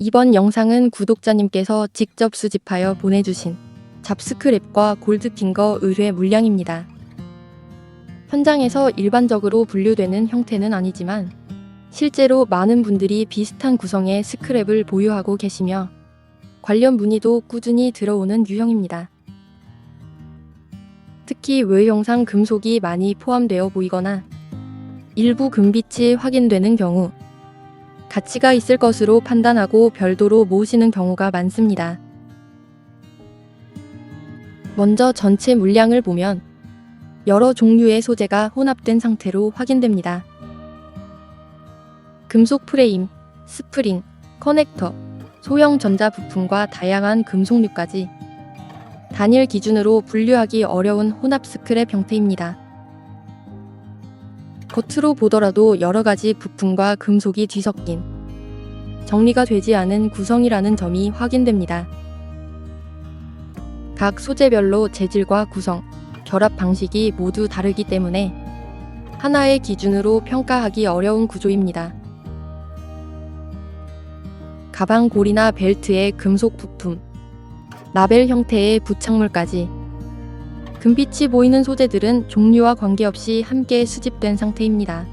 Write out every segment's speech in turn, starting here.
이번 영상은 구독자님께서 직접 수집하여 보내주신 잡스크랩과 골드핑거 의뢰 물량입니다. 현장에서 일반적으로 분류되는 형태는 아니지만 실제로 많은 분들이 비슷한 구성의 스크랩을 보유하고 계시며 관련 문의도 꾸준히 들어오는 유형입니다. 특히 외형상 금속이 많이 포함되어 보이거나 일부 금빛이 확인되는 경우 가치가 있을 것으로 판단하고 별도로 모으시는 경우가 많습니다. 먼저 전체 물량을 보면 여러 종류의 소재가 혼합된 상태로 확인됩니다. 금속 프레임, 스프링, 커넥터, 소형 전자 부품과 다양한 금속류까지 단일 기준으로 분류하기 어려운 혼합 스크랩 형태입니다. 겉으로 보더라도 여러가지 부품과 금속이 뒤섞인 정리가 되지 않은 구성이라는 점이 확인됩니다. 각 소재별로 재질과 구성, 결합 방식이 모두 다르기 때문에 하나의 기준으로 평가하기 어려운 구조입니다. 가방 고리나 벨트의 금속 부품, 라벨 형태의 부착물까지 금빛이 보이는 소재들은 종류와 관계없이 함께 수집된 상태입니다.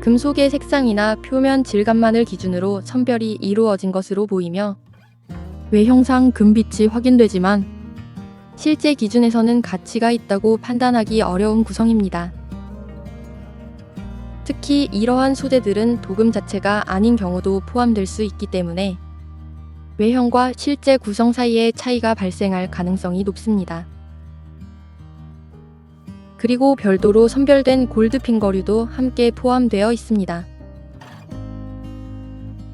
금속의 색상이나 표면 질감만을 기준으로 선별이 이루어진 것으로 보이며 외형상 금빛이 확인되지만 실제 기준에서는 가치가 있다고 판단하기 어려운 구성입니다. 특히 이러한 소재들은 도금 자체가 아닌 경우도 포함될 수 있기 때문에 외형과 실제 구성 사이에 차이가 발생할 가능성이 높습니다. 그리고 별도로 선별된 골드핑거류도 함께 포함되어 있습니다.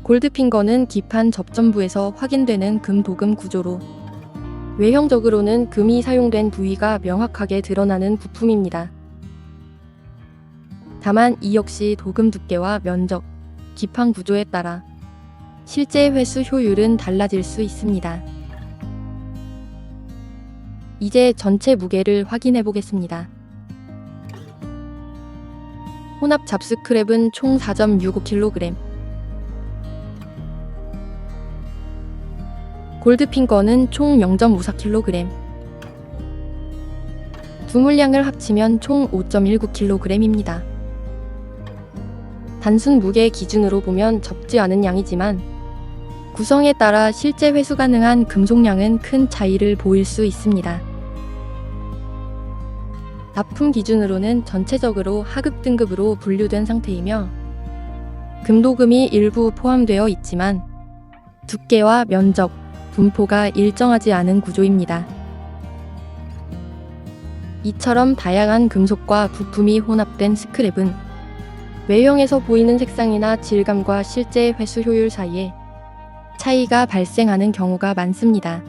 골드핑거는 기판 접점부에서 확인되는 금도금 구조로 외형적으로는 금이 사용된 부위가 명확하게 드러나는 부품입니다. 다만 이 역시 도금 두께와 면적, 기판 구조에 따라 실제 회수 효율은 달라질 수 있습니다. 이제 전체 무게를 확인해 보겠습니다. 혼합 잡스크랩은 총 4.65kg, 골드핑거는 총 0.54kg, 두 물량을 합치면 총 5.19kg입니다. 단순 무게 기준으로 보면 적지 않은 양이지만 구성에 따라 실제 회수 가능한 금속량은 큰 차이를 보일 수 있습니다. 납품 기준으로는 전체적으로 하급 등급으로 분류된 상태이며 금도금이 일부 포함되어 있지만 두께와 면적, 분포가 일정하지 않은 구조입니다. 이처럼 다양한 금속과 부품이 혼합된 스크랩은 외형에서 보이는 색상이나 질감과 실제 회수 효율 사이에 차이가 발생하는 경우가 많습니다.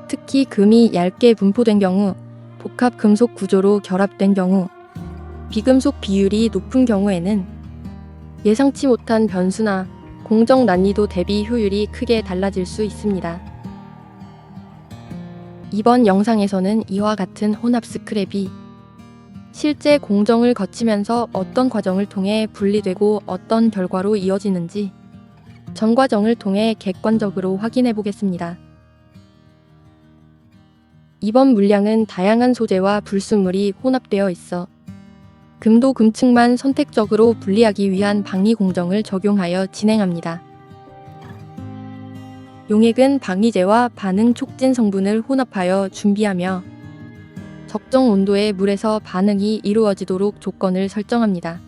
특히 금이 얇게 분포된 경우, 복합 금속 구조로 결합된 경우, 비금속 비율이 높은 경우에는 예상치 못한 변수나 공정 난이도 대비 효율이 크게 달라질 수 있습니다. 이번 영상에서는 이와 같은 혼합 스크랩이 실제 공정을 거치면서 어떤 과정을 통해 분리되고 어떤 결과로 이어지는지 전 과정을 통해 객관적으로 확인해 보겠습니다. 이번 물량은 다양한 소재와 불순물이 혼합되어 있어 금도 금층만 선택적으로 분리하기 위한 방위 공정을 적용하여 진행합니다. 용액은 방위제와 반응 촉진 성분을 혼합하여 준비하며 적정 온도의 물에서 반응이 이루어지도록 조건을 설정합니다.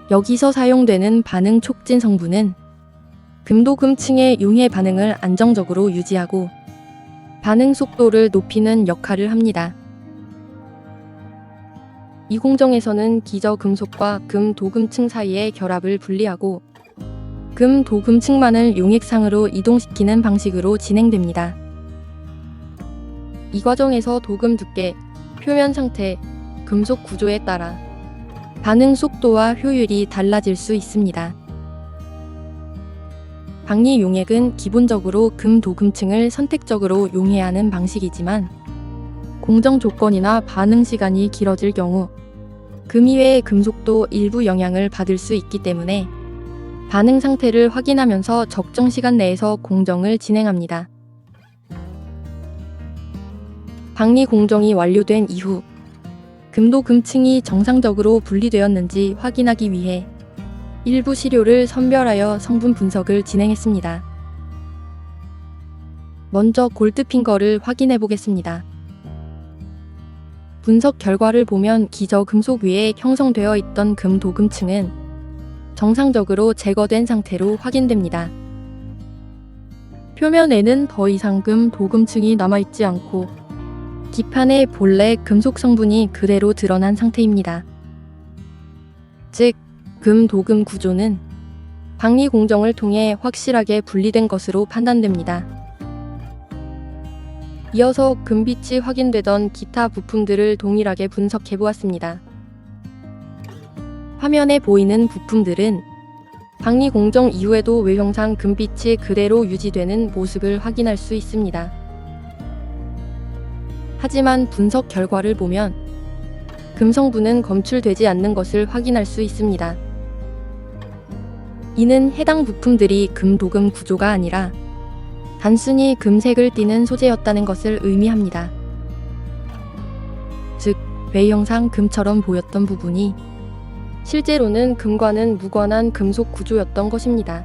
여기서 사용되는 반응 촉진 성분은 금도 금층의 용해 반응을 안정적으로 유지하고 반응 속도를 높이는 역할을 합니다. 이 공정에서는 기저 금속과 금 도금층 사이의 결합을 분리하고 금 도금층만을 용액상으로 이동시키는 방식으로 진행됩니다. 이 과정에서 도금 두께, 표면 상태, 금속 구조에 따라 반응 속도와 효율이 달라질 수 있습니다. 방위 용액은 기본적으로 금 도금층을 선택적으로 용해하는 방식이지만 공정 조건이나 반응 시간이 길어질 경우 금 이외의 금속도 일부 영향을 받을 수 있기 때문에 반응 상태를 확인하면서 적정 시간 내에서 공정을 진행합니다. 방리 공정이 완료된 이후 금도 금층이 정상적으로 분리되었는지 확인하기 위해 일부 시료를 선별하여 성분 분석을 진행했습니다. 먼저 골드핑거를 확인해 보겠습니다. 분석 결과를 보면 기저 금속 위에 형성되어 있던 금 도금층은 정상적으로 제거된 상태로 확인됩니다. 표면에는 더 이상 금 도금층이 남아있지 않고 기판의 본래 금속 성분이 그대로 드러난 상태입니다. 즉, 금 도금 구조는 방리 공정을 통해 확실하게 분리된 것으로 판단됩니다. 이어서 금빛이 확인되던 기타 부품들을 동일하게 분석해 보았습니다. 화면에 보이는 부품들은 방리 공정 이후에도 외형상 금빛이 그대로 유지되는 모습을 확인할 수 있습니다. 하지만 분석 결과를 보면 금 성분은 검출되지 않는 것을 확인할 수 있습니다. 이는 해당 부품들이 금 도금 구조가 아니라 단순히 금색을 띠는 소재였다는 것을 의미합니다. 즉, 외형상 금처럼 보였던 부분이 실제로는 금과는 무관한 금속 구조였던 것입니다.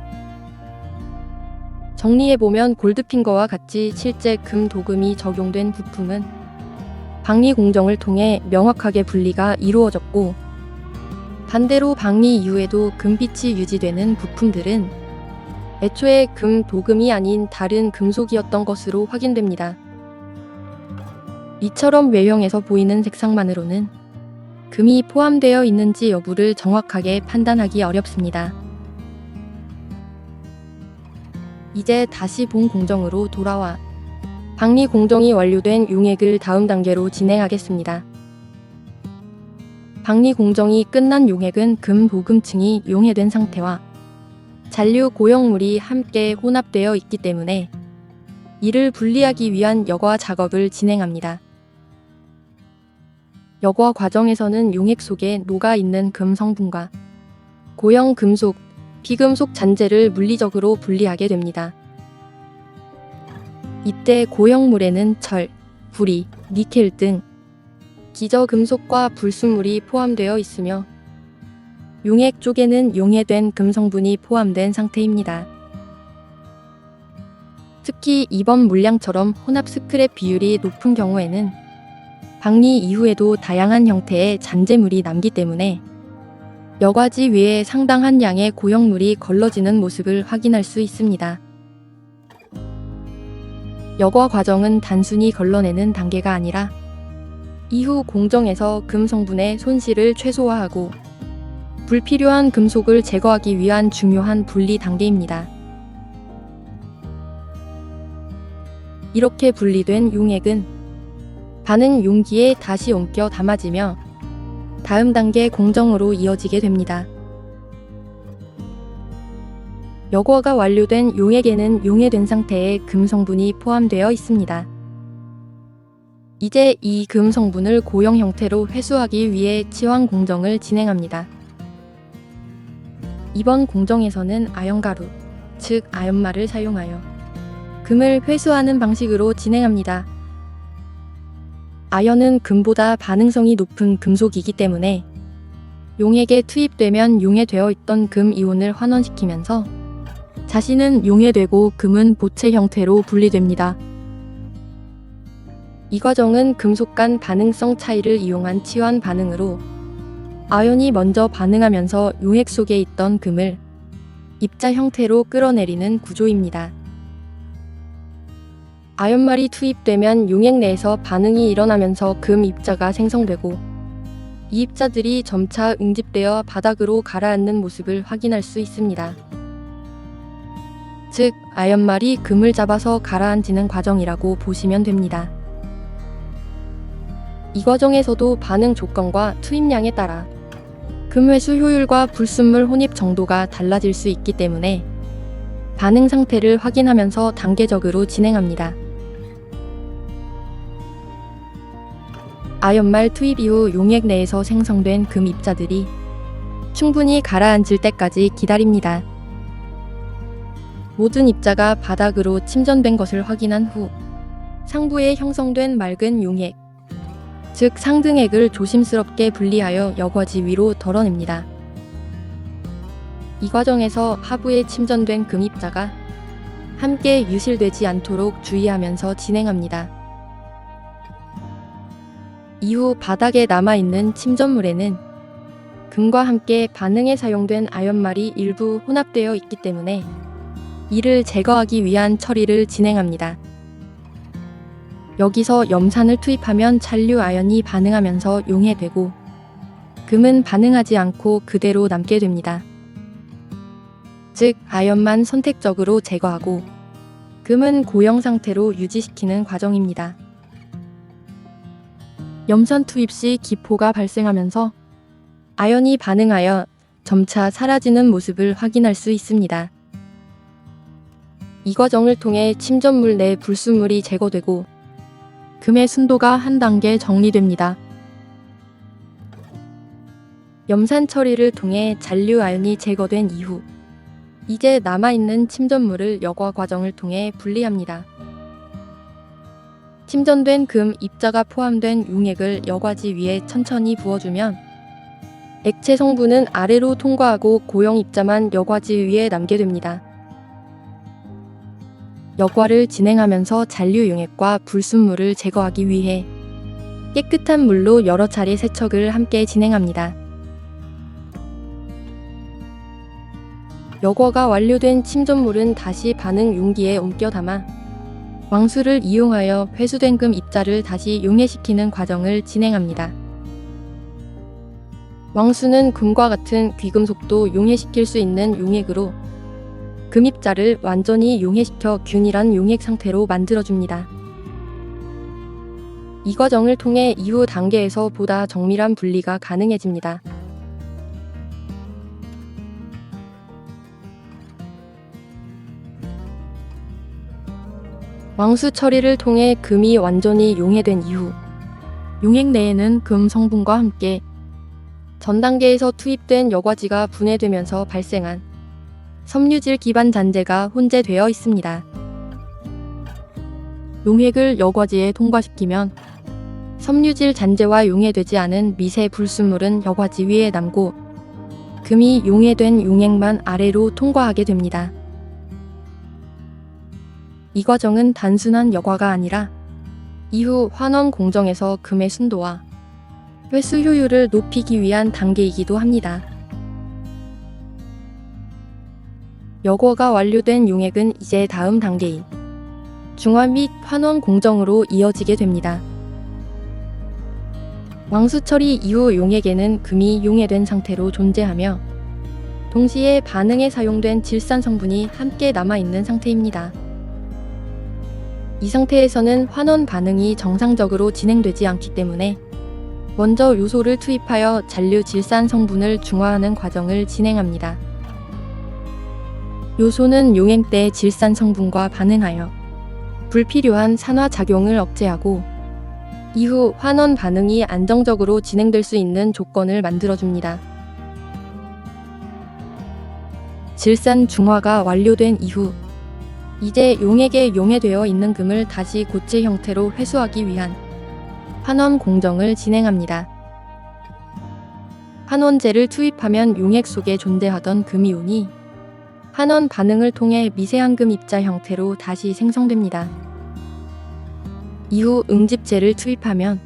정리해보면 골드핑거와 같이 실제 금 도금이 적용된 부품은 방리 공정을 통해 명확하게 분리가 이루어졌고, 반대로 방리 이후에도 금빛이 유지되는 부품들은 애초에 금 도금이 아닌 다른 금속이었던 것으로 확인됩니다. 이처럼 외형에서 보이는 색상만으로는 금이 포함되어 있는지 여부를 정확하게 판단하기 어렵습니다. 이제 다시 본 공정으로 돌아와 방리 공정이 완료된 용액을 다음 단계로 진행하겠습니다. 방리 공정이 끝난 용액은 금 도금층이 용해된 상태와 잔류 고형물이 함께 혼합되어 있기 때문에 이를 분리하기 위한 여과 작업을 진행합니다. 여과 과정에서는 용액 속에 녹아있는 금 성분과 고형 금속, 비금속 잔재를 물리적으로 분리하게 됩니다. 이때 고형물에는 철, 구리, 니켈 등 기저 금속과 불순물이 포함되어 있으며 용액 쪽에는 용해된 금 성분이 포함된 상태입니다. 특히 이번 물량처럼 혼합 스크랩 비율이 높은 경우에는 방리 이후에도 다양한 형태의 잔재물이 남기 때문에 여과지 위에 상당한 양의 고형물이 걸러지는 모습을 확인할 수 있습니다. 여과 과정은 단순히 걸러내는 단계가 아니라 이후 공정에서 금 성분의 손실을 최소화하고 불필요한 금속을 제거하기 위한 중요한 분리 단계입니다. 이렇게 분리된 용액은 반응 용기에 다시 옮겨 담아지며 다음 단계 공정으로 이어지게 됩니다. 여과가 완료된 용액에는 용해된 상태의 금 성분이 포함되어 있습니다. 이제 이 금 성분을 고형 형태로 회수하기 위해 치환 공정을 진행합니다. 이번 공정에서는 아연가루, 즉 아연말을 사용하여 금을 회수하는 방식으로 진행합니다. 아연은 금보다 반응성이 높은 금속이기 때문에 용액에 투입되면 용해되어 있던 금 이온을 환원시키면서 자신은 용해되고 금은 보체 형태로 분리됩니다. 이 과정은 금속 간 반응성 차이를 이용한 치환 반응으로 아연이 먼저 반응하면서 용액 속에 있던 금을 입자 형태로 끌어내리는 구조입니다. 아연말이 투입되면 용액 내에서 반응이 일어나면서 금 입자가 생성되고 이 입자들이 점차 응집되어 바닥으로 가라앉는 모습을 확인할 수 있습니다. 즉, 아연말이 금을 잡아서 가라앉히는 과정이라고 보시면 됩니다. 이 과정에서도 반응 조건과 투입량에 따라 금 회수 효율과 불순물 혼입 정도가 달라질 수 있기 때문에 반응 상태를 확인하면서 단계적으로 진행합니다. 아연말 투입 이후 용액 내에서 생성된 금 입자들이 충분히 가라앉을 때까지 기다립니다. 모든 입자가 바닥으로 침전된 것을 확인한 후 상부에 형성된 맑은 용액, 즉 상등액을 조심스럽게 분리하여 여과지 위로 덜어냅니다. 이 과정에서 하부에 침전된 금 입자가 함께 유실되지 않도록 주의하면서 진행합니다. 이후 바닥에 남아있는 침전물에는 금과 함께 반응에 사용된 아연말이 일부 혼합되어 있기 때문에 이를 제거하기 위한 처리를 진행합니다. 여기서 염산을 투입하면 잔류 아연이 반응하면서 용해되고 금은 반응하지 않고 그대로 남게 됩니다. 즉 아연만 선택적으로 제거하고 금은 고형 상태로 유지시키는 과정입니다. 염산 투입 시 기포가 발생하면서 아연이 반응하여 점차 사라지는 모습을 확인할 수 있습니다. 이 과정을 통해 침전물 내 불순물이 제거되고 금의 순도가 한 단계 정리됩니다. 염산 처리를 통해 잔류 아연이 제거된 이후 이제 남아있는 침전물을 여과 과정을 통해 분리합니다. 침전된 금 입자가 포함된 용액을 여과지 위에 천천히 부어주면 액체 성분은 아래로 통과하고 고형 입자만 여과지 위에 남게 됩니다. 여과를 진행하면서 잔류 용액과 불순물을 제거하기 위해 깨끗한 물로 여러 차례 세척을 함께 진행합니다. 여과가 완료된 침전물은 다시 반응 용기에 옮겨 담아 왕수를 이용하여 회수된 금 입자를 다시 용해시키는 과정을 진행합니다. 왕수는 금과 같은 귀금속도 용해시킬 수 있는 용액으로 금 입자를 완전히 용해시켜 균일한 용액 상태로 만들어줍니다. 이 과정을 통해 이후 단계에서 보다 정밀한 분리가 가능해집니다. 왕수 처리를 통해 금이 완전히 용해된 이후 용액 내에는 금 성분과 함께 전 단계에서 투입된 여과지가 분해되면서 발생한 섬유질 기반 잔재가 혼재되어 있습니다. 용액을 여과지에 통과시키면 섬유질 잔재와 용해되지 않은 미세 불순물은 여과지 위에 남고 금이 용해된 용액만 아래로 통과하게 됩니다. 이 과정은 단순한 여과가 아니라 이후 환원 공정에서 금의 순도와 회수 효율을 높이기 위한 단계이기도 합니다. 여과가 완료된 용액은 이제 다음 단계인 중화 및 환원 공정으로 이어지게 됩니다. 왕수 처리 이후 용액에는 금이 용해된 상태로 존재하며 동시에 반응에 사용된 질산 성분이 함께 남아있는 상태입니다. 이 상태에서는 환원 반응이 정상적으로 진행되지 않기 때문에 먼저 요소를 투입하여 잔류 질산 성분을 중화하는 과정을 진행합니다. 요소는 용액 내 질산 성분과 반응하여 불필요한 산화작용을 억제하고 이후 환원 반응이 안정적으로 진행될 수 있는 조건을 만들어줍니다. 질산 중화가 완료된 이후 이제 용액에 용해되어 있는 금을 다시 고체 형태로 회수하기 위한 환원 공정을 진행합니다. 환원제를 투입하면 용액 속에 존재하던 금이온이 환원 반응을 통해 미세한 금 입자 형태로 다시 생성됩니다. 이후 응집제를 투입하면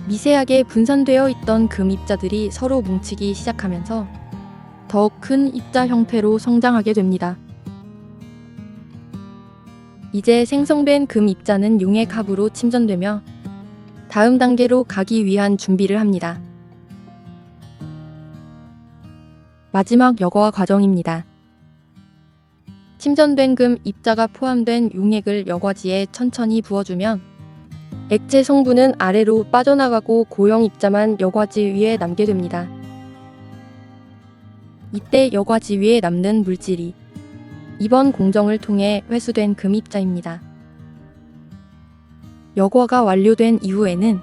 미세하게 분산되어 있던 금 입자들이 서로 뭉치기 시작하면서 더욱 큰 입자 형태로 성장하게 됩니다. 이제 생성된 금 입자는 용액 하부로 침전되며 다음 단계로 가기 위한 준비를 합니다. 마지막 여과 과정입니다. 침전된 금 입자가 포함된 용액을 여과지에 천천히 부어주면 액체 성분은 아래로 빠져나가고 고형 입자만 여과지 위에 남게 됩니다. 이때 여과지 위에 남는 물질이 이번 공정을 통해 회수된 금 입자입니다. 여과가 완료된 이후에는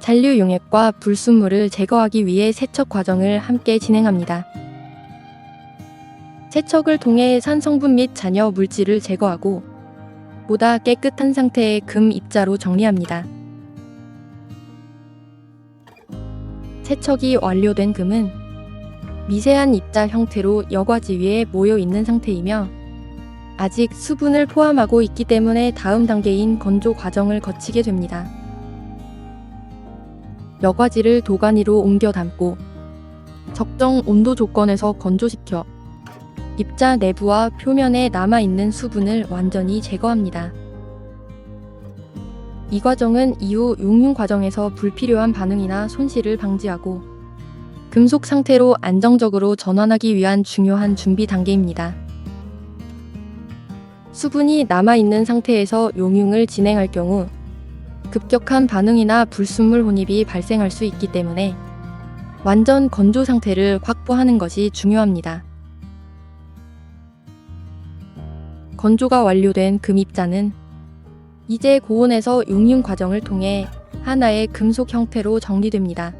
잔류 용액과 불순물을 제거하기 위해 세척 과정을 함께 진행합니다. 세척을 통해 산 성분 및 잔여 물질을 제거하고 보다 깨끗한 상태의 금 입자로 정리합니다. 세척이 완료된 금은 미세한 입자 형태로 여과지 위에 모여 있는 상태이며 아직 수분을 포함하고 있기 때문에 다음 단계인 건조 과정을 거치게 됩니다. 여과지를 도가니로 옮겨 담고 적정 온도 조건에서 건조시켜 입자 내부와 표면에 남아있는 수분을 완전히 제거합니다. 이 과정은 이후 용융 과정에서 불필요한 반응이나 손실을 방지하고 금속 상태로 안정적으로 전환하기 위한 중요한 준비 단계입니다. 수분이 남아있는 상태에서 용융을 진행할 경우 급격한 반응이나 불순물 혼입이 발생할 수 있기 때문에 완전 건조 상태를 확보하는 것이 중요합니다. 건조가 완료된 금 입자는 이제 고온에서 용융 과정을 통해 하나의 금속 형태로 정리됩니다.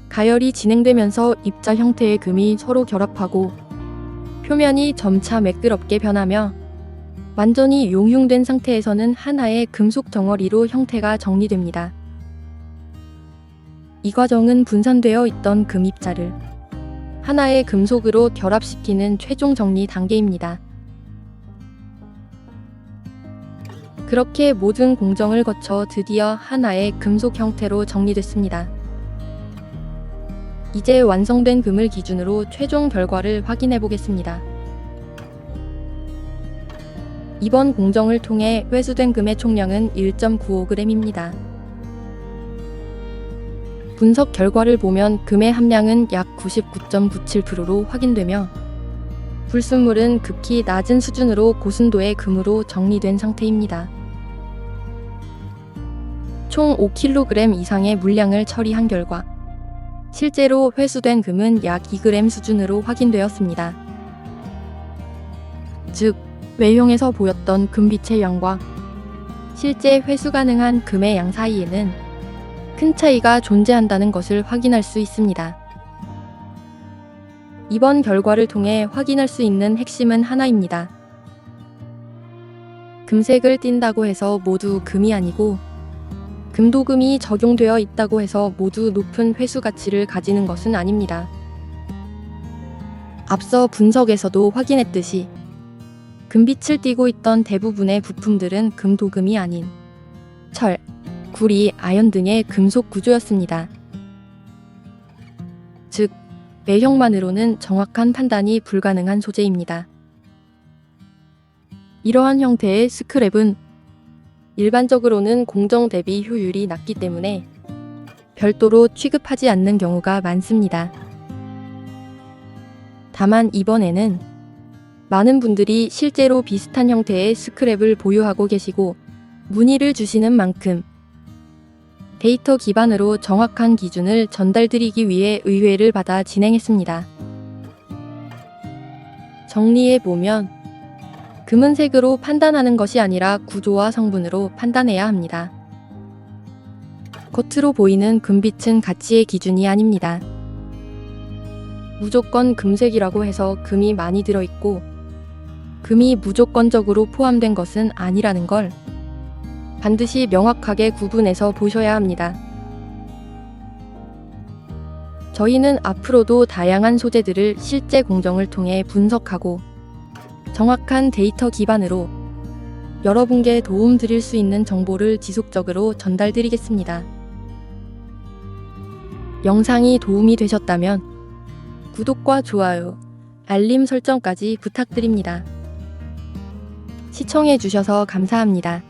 가열이 진행되면서 입자 형태의 금이 서로 결합하고 표면이 점차 매끄럽게 변하며 완전히 용융된 상태에서는 하나의 금속 덩어리로 형태가 정리됩니다. 이 과정은 분산되어 있던 금 입자를 하나의 금속으로 결합시키는 최종 정리 단계입니다. 그렇게 모든 공정을 거쳐 드디어 하나의 금속 형태로 정리됐습니다. 이제 완성된 금을 기준으로 최종 결과를 확인해 보겠습니다. 이번 공정을 통해 회수된 금의 총량은 1.95g입니다. 분석 결과를 보면 금의 함량은 약 99.97%로 확인되며 불순물은 극히 낮은 수준으로 고순도의 금으로 정리된 상태입니다. 총 5kg 이상의 물량을 처리한 결과 실제로 회수된 금은 약 2g 수준으로 확인되었습니다. 즉, 외형에서 보였던 금빛의 양과 실제 회수 가능한 금의 양 사이에는 큰 차이가 존재한다는 것을 확인할 수 있습니다. 이번 결과를 통해 확인할 수 있는 핵심은 하나입니다. 금색을 띈다고 해서 모두 금이 아니고 금도금이 적용되어 있다고 해서 모두 높은 회수 가치를 가지는 것은 아닙니다. 앞서 분석에서도 확인했듯이 금빛을 띠고 있던 대부분의 부품들은 금도금이 아닌 철, 구리, 아연 등의 금속 구조였습니다. 즉, 외형만으로는 정확한 판단이 불가능한 소재입니다. 이러한 형태의 스크랩은 일반적으로는 공정 대비 효율이 낮기 때문에 별도로 취급하지 않는 경우가 많습니다. 다만 이번에는 많은 분들이 실제로 비슷한 형태의 스크랩을 보유하고 계시고 문의를 주시는 만큼 데이터 기반으로 정확한 기준을 전달드리기 위해 의뢰를 받아 진행했습니다. 정리해보면 금은 색으로 판단하는 것이 아니라 구조와 성분으로 판단해야 합니다. 겉으로 보이는 금빛은 가치의 기준이 아닙니다. 무조건 금색이라고 해서 금이 많이 들어있고 금이 무조건적으로 포함된 것은 아니라는 걸 반드시 명확하게 구분해서 보셔야 합니다. 저희는 앞으로도 다양한 소재들을 실제 공정을 통해 분석하고 정확한 데이터 기반으로 여러분께 도움 드릴 수 있는 정보를 지속적으로 전달드리겠습니다. 영상이 도움이 되셨다면 구독과 좋아요, 알림 설정까지 부탁드립니다. 시청해 주셔서 감사합니다.